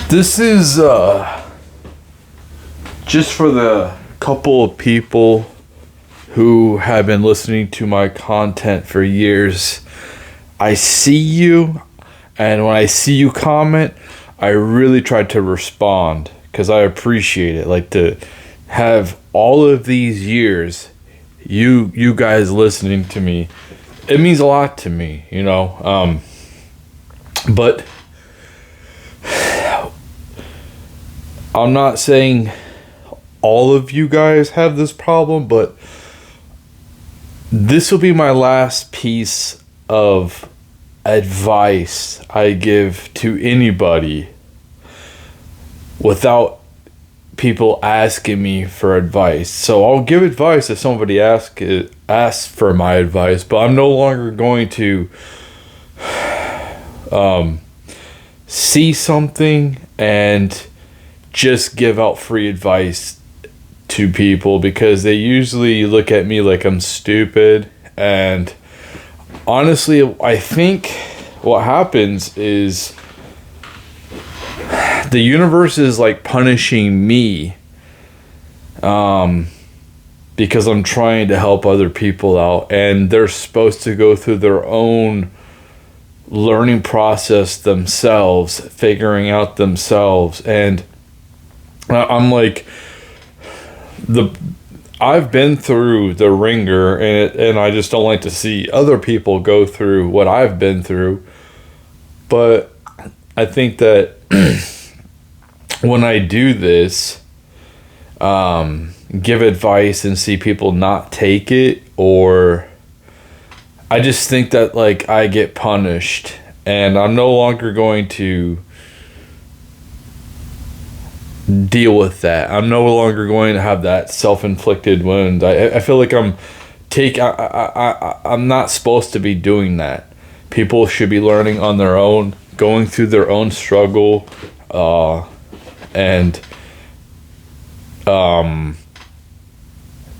This is just for the couple of people who have been listening to my content for years. I see you, and when I see you comment, I really try to respond because I appreciate it. Like, to have all of these years, you guys listening to me, it means a lot to me, you know. But I'm not saying all of you guys have this problem, but this will be my last piece of advice I give to anybody without people asking me for advice. So I'll give advice if somebody asks for my advice, but I'm no longer going to see something and just give out free advice to people, because they usually look at me like I'm stupid. And honestly, I think what happens is the universe is like punishing me because I'm trying to help other people out, and they're supposed to go through their own learning process themselves, figuring out themselves. And I'm like, I've been through the ringer, and I just don't like to see other people go through what I've been through. But I think that when I do this, give advice and see people not take it, or I just think that like I get punished, and I'm no longer going to deal with that. I'm no longer going to have that self-inflicted wound. I feel like I'm not supposed to be doing that. People should be learning on their own, going through their own struggle, and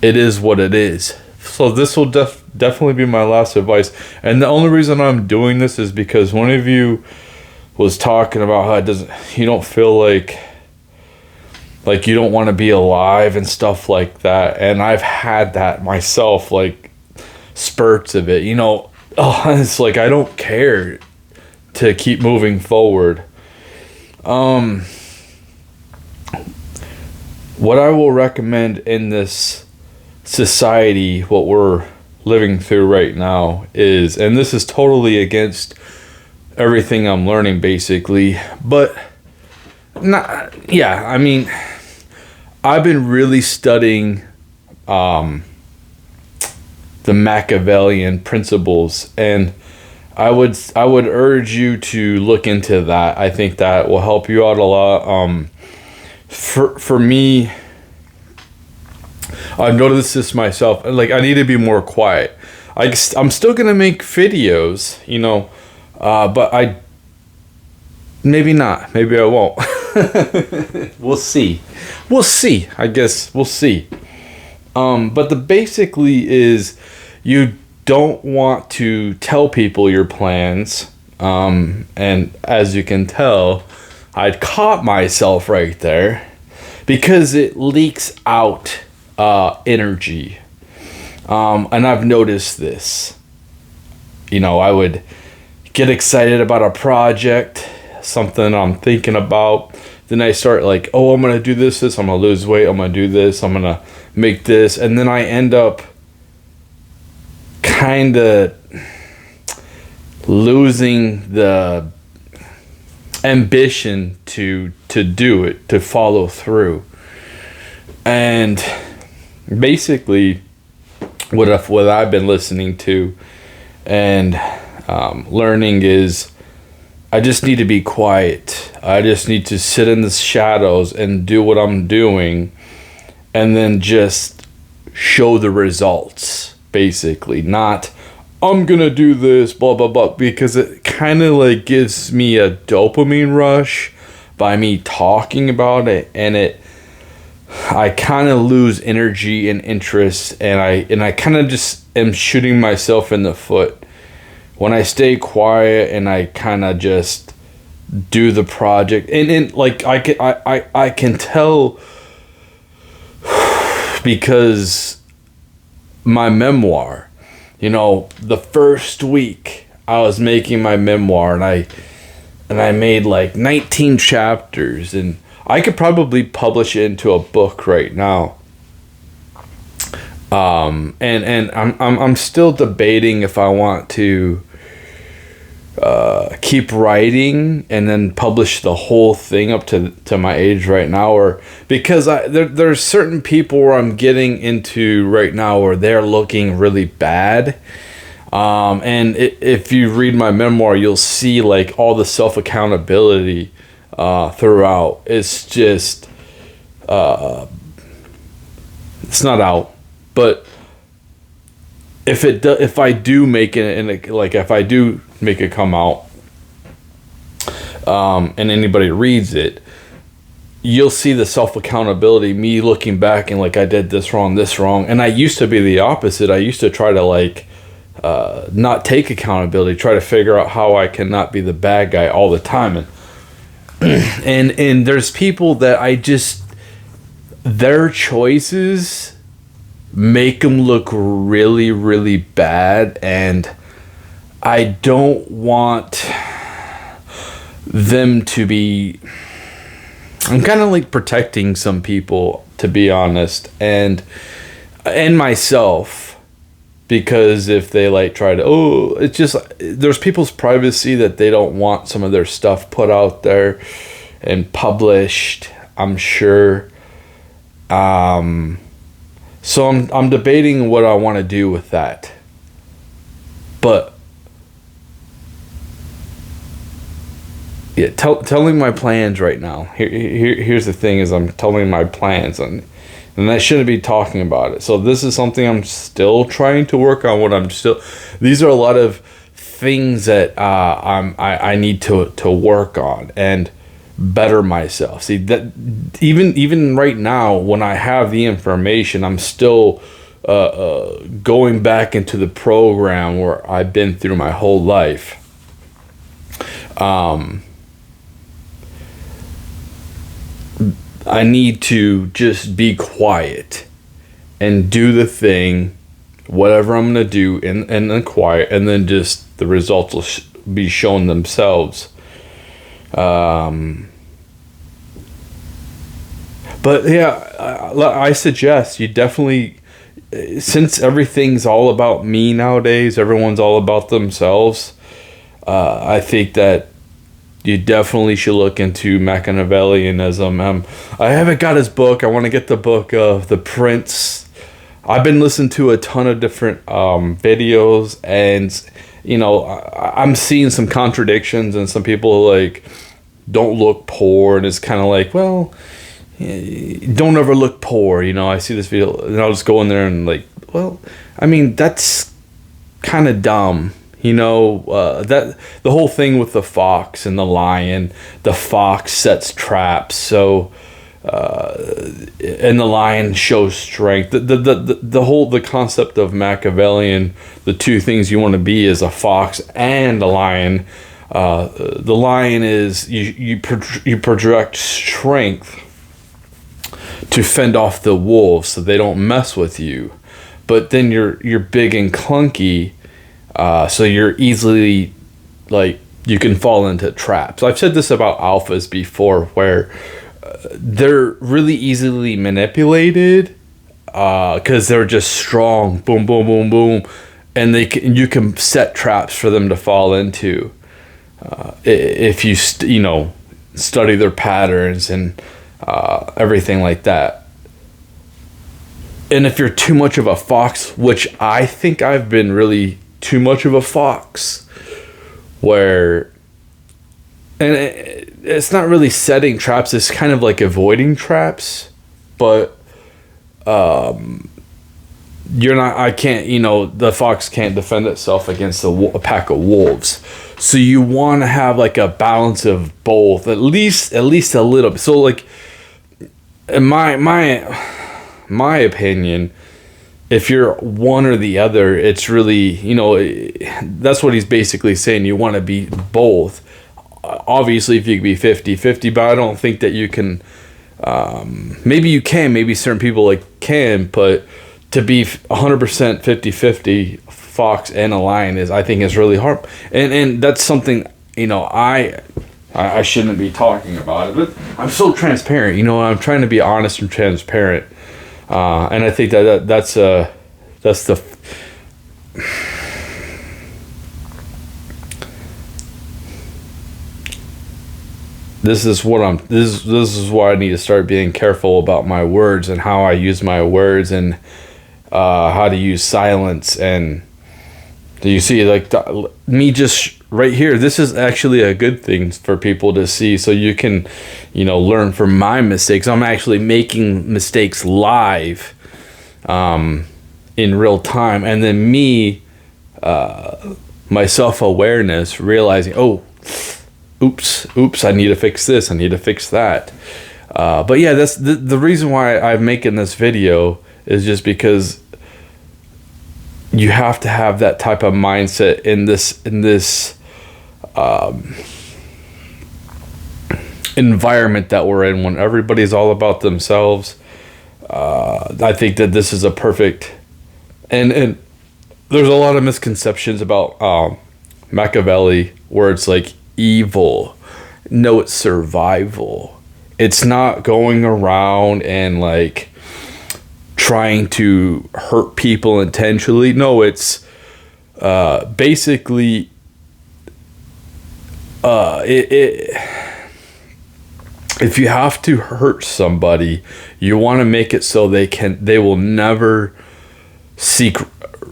it is what it is. So this will definitely be my last advice. And the only reason I'm doing this is because one of you was talking about how you don't feel like you don't want to be alive and stuff like that. And I've had that myself, like spurts of it, you know. It's like I don't care to keep moving forward. What I will recommend in this society, what we're living through right now is, and this is totally against everything I'm learning basically, but I mean, I've been really studying the Machiavellian principles, and I would urge you to look into that. I think that will help you out a lot. For me, I've noticed this myself. Like, I need to be more quiet. I'm still gonna make videos, you know, but maybe not. Maybe I won't. We'll see. I guess we'll see. But the basically is, you don't want to tell people your plans. And as you can tell, I'd caught myself right there, because it leaks out energy. And I've noticed this. You know, I would get excited about a project, something I'm thinking about. Then I start like, oh, I'm going to do this, I'm going to lose weight, I'm going to do this, I'm going to make this. And then I end up kind of losing the ambition to do it, to follow through. And basically what I've been listening to and learning is, I just need to be quiet. I just need to sit in the shadows and do what I'm doing, and then just show the results, basically. Not, I'm gonna do this, blah, blah, blah, because it kind of like gives me a dopamine rush by me talking about it, and I kind of lose energy and interest, and I kind of just am shooting myself in the foot when I stay quiet and I kind of just do the project. And like I can tell because my memoir, the first week I was making my memoir, and I made like 19 chapters, and I could probably publish it into a book right now. And I'm still debating if I want to keep writing and then publish the whole thing up to my age right now, or because there's certain people where I'm getting into right now where they're looking really bad. And if you read my memoir, you'll see like all the self accountability throughout. It's just it's not out, but if I do make it, and if I do make it come out, and anybody reads it, you'll see the self accountability. Me looking back and like, I did this wrong, and I used to be the opposite. I used to try to like not take accountability, try to figure out how I can not be the bad guy all the time, and there's people that their choices make them look really, really bad, and I don't want them to be. I'm kind of like protecting some people, to be honest, and myself, because if they like try to, it's just, there's people's privacy that they don't want some of their stuff put out there and published, I'm sure. So I'm debating what I want to do with that. But yeah, telling my plans right now. Here's the thing: is I'm telling my plans, and I shouldn't be talking about it. So this is something I'm still trying to work on. These are a lot of things that I need to work on and better myself. See, that even right now, when I have the information, I'm still going back into the program where I've been through my whole life. I need to just be quiet and do the thing, whatever I'm gonna do, in the quiet, and then just the results will be shown themselves. But yeah, I suggest you definitely, since everything's all about me nowadays, everyone's all about themselves, I think that you definitely should look into Machiavellianism. I haven't got his book. I want to get the book of The Prince. I've been listening to a ton of different videos, and I'm seeing some contradictions, and some people like don't look poor, and it's kind of like, well, don't ever look poor. I see this video, and I'll just go in there and like, well, I mean, that's kind of dumb. That the whole thing with the fox and the lion, the fox sets traps, so and the lion shows strength. The concept of Machiavellian, the two things you want to be is a fox and a lion. The lion is you project strength to fend off the wolves so they don't mess with you, but then you're big and clunky. So you're easily, like, you can fall into traps. I've said this about alphas before, where they're really easily manipulated because they're just strong. Boom, boom, boom, boom. And you can set traps for them to fall into if you, study their patterns and everything like that. And if you're too much of a fox, which I think I've been really too much of a fox, where, and it's not really setting traps, it's kind of like avoiding traps, but the fox can't defend itself against a pack of wolves, so you want to have like a balance of both, at least a little bit. So like, in my opinion, if you're one or the other, it's really, that's what he's basically saying. You want to be both. obviously if you could be 50-50, but I don't think that you can. Maybe you can, maybe certain people like can, but to be 100% 50-50 fox and a lion is, I think, is really hard. And that's something, you know, I shouldn't be talking about it, but I'm so transparent, you know, I'm trying to be honest and transparent. And I think that's the this is why I need to start being careful about my words and how I use my words, and how to use silence. And do you see, like, me just right here, this is actually a good thing for people to see, so you can, you know, learn from my mistakes. I'm actually making mistakes live, in real time, and then me, my self-awareness, realizing, oh, oops, I need to fix this, I need to fix that. But yeah, that's the reason why I'm making this video, is just because you have to have that type of mindset in this environment that we're in, when everybody's all about themselves. I think that this is a perfect, and there's a lot of misconceptions about Machiavelli, where it's like evil. No, it's survival. It's not going around and like trying to hurt people intentionally. No, it's basically if you have to hurt somebody, you want to make it so they will never seek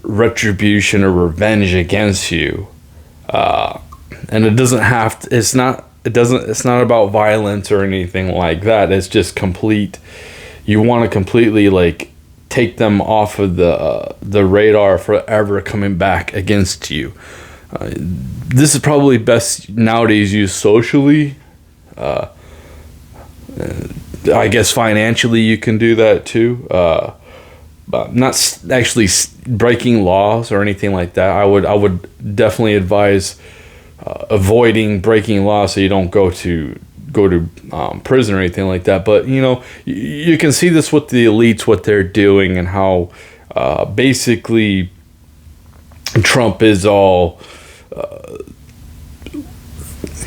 retribution or revenge against you. And it doesn't have to, it's not about violence or anything like that. It's just complete, you want to completely like take them off of the radar forever coming back against you. This is probably best nowadays used socially. I guess financially you can do that too. But not actually breaking laws or anything like that. I would definitely advise avoiding breaking laws, so you don't go to prison or anything like that. But you know, you can see this with the elites, what they're doing, and how basically Trump is all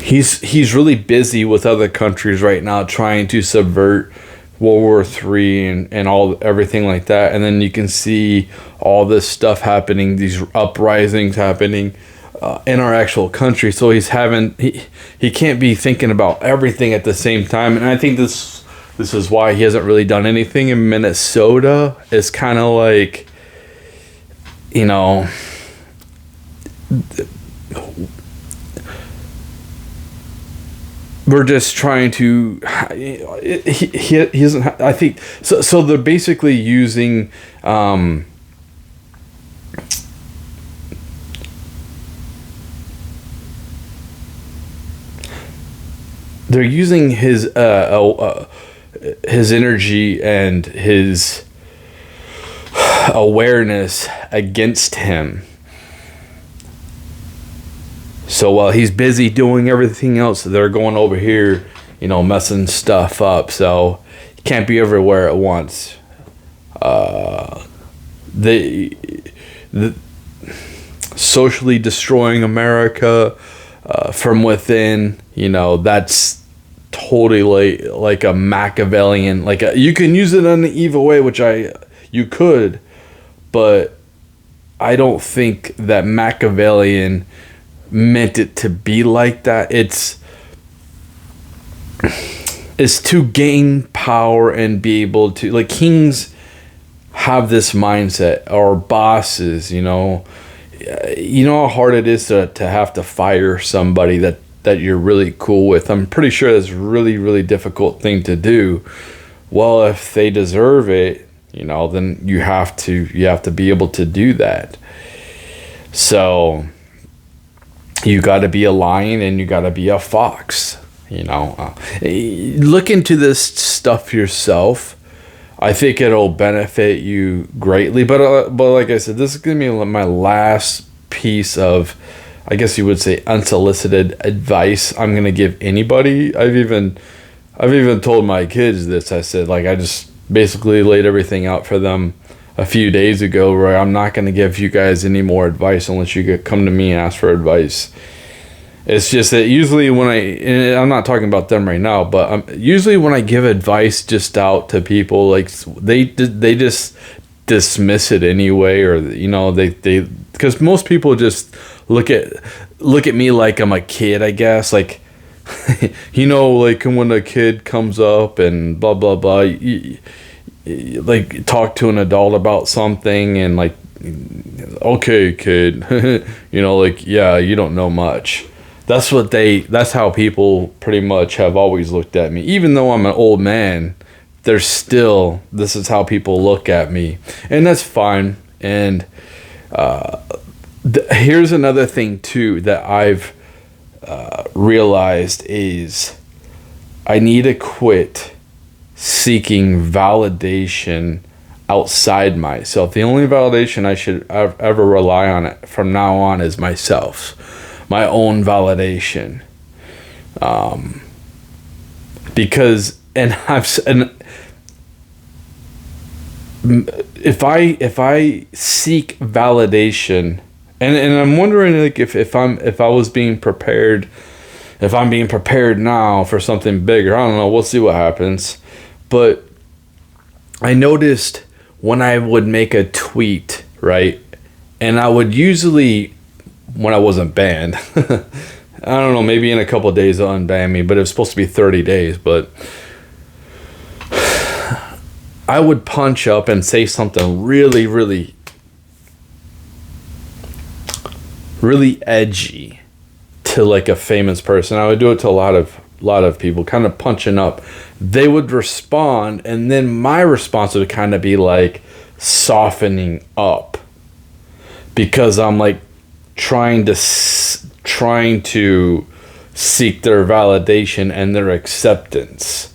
he's really busy with other countries right now, trying to subvert World War III and everything like that. And then you can see all this stuff happening, these uprisings happening in our actual country. So he can't be thinking about everything at the same time. And I think this is why he hasn't really done anything in Minnesota. It's kind of like, you know, we're just trying to, he doesn't, I think, so they're basically using, they're using his energy and his awareness against him. So while he's busy doing everything else, they're going over here, you know, messing stuff up. So you can't be everywhere at once. The socially destroying America from within, you know, that's totally like a Machiavellian, you can use it in an evil way, which you could, but I don't think that Machiavellian meant it to be like that. It's to gain power and be able to, like, kings have this mindset, or bosses, you know how hard it is to have to fire somebody that you're really cool with. I'm pretty sure that's a really, really difficult thing to do. Well, if they deserve it, you know, then you have to be able to do that. So you got to be a lion and you got to be a fox, you know. Look into this stuff yourself. I think it'll benefit you greatly. But like I said, this is going to be my last piece of I guess you would say, unsolicited advice I'm gonna give anybody. I've even told my kids this. I said, like, I just basically laid everything out for them a few days ago, where I'm not gonna give you guys any more advice unless you come to me and ask for advice. It's just that usually and I'm not talking about them right now, but usually when I give advice just out to people, like, they just dismiss it anyway, or they because most people just look at me like I'm a kid, I guess, like like when a kid comes up and blah blah blah, like talk to an adult about something and like, okay kid, like, yeah, you don't know much. That's how people pretty much have always looked at me. Even though I'm an old man, this is how people look at me. And that's fine. And here's another thing too that I've realized is I need to quit seeking validation outside myself. The only validation I should ever rely on it from now on is myself. My own validation, because if I seek validation, and I'm wondering, like, if I was being prepared, if I'm being prepared now for something bigger. I don't know. We'll see what happens. But I noticed when I would make a tweet, right, and I would usually, when I wasn't banned, I don't know, maybe in a couple of days they'll unban me, but it was supposed to be 30 days. But I would punch up and say something really, really, really edgy to like a famous person. I would do it to a lot of people, kind of punching up. They would respond, and then my response would kind of be like softening up, because I'm like trying to seek their validation and their acceptance.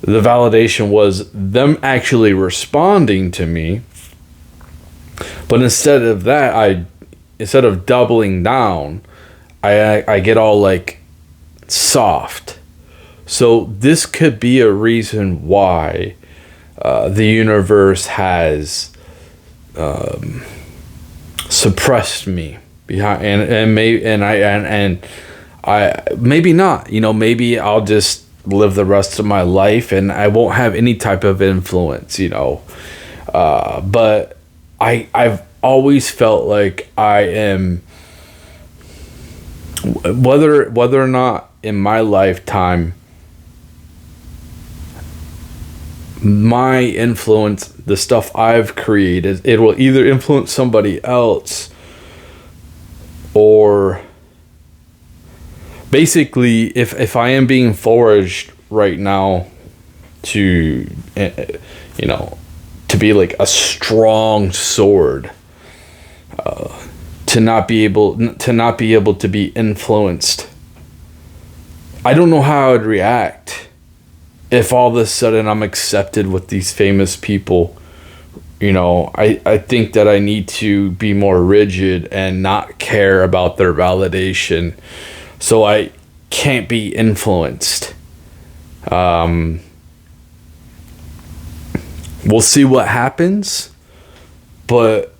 The validation was them actually responding to me, but instead of doubling down, I get all like soft. So this could be a reason why the universe has suppressed me behind, and I maybe not. Maybe I'll just live the rest of my life and I won't have any type of influence. But I've always felt like I am, whether or not in my lifetime my influence, the stuff I've created, it will either influence somebody else, or basically if I am being forged right now to to be like a strong sword, to not be able to be influenced, I don't know how I'd react if all of a sudden I'm accepted with these famous people. I think that I need to be more rigid and not care about their validation, so I can't be influenced. We'll see what happens, but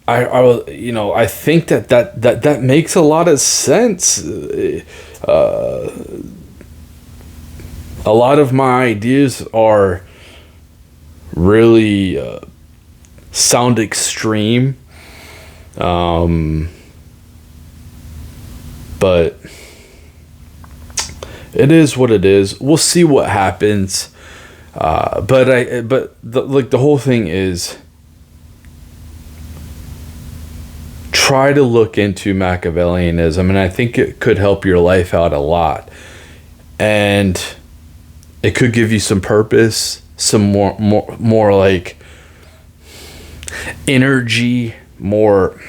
I think that makes a lot of sense. A lot of my ideas are really sound extreme, but it is what it is. We'll see what happens. But the whole thing is, try to look into Machiavellianism, and I think it could help your life out a lot, and it could give you some purpose, some more like energy, more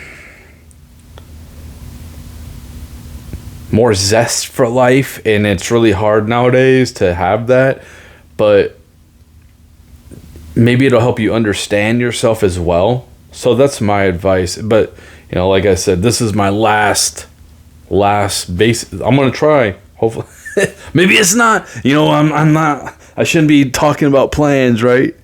zest for life. And it's really hard nowadays to have that, but maybe it'll help you understand yourself as well. So that's my advice. But like I said, this is my last last base. I'm gonna try. Hopefully, maybe it's not. You know, I'm not. I shouldn't be talking about plans, right?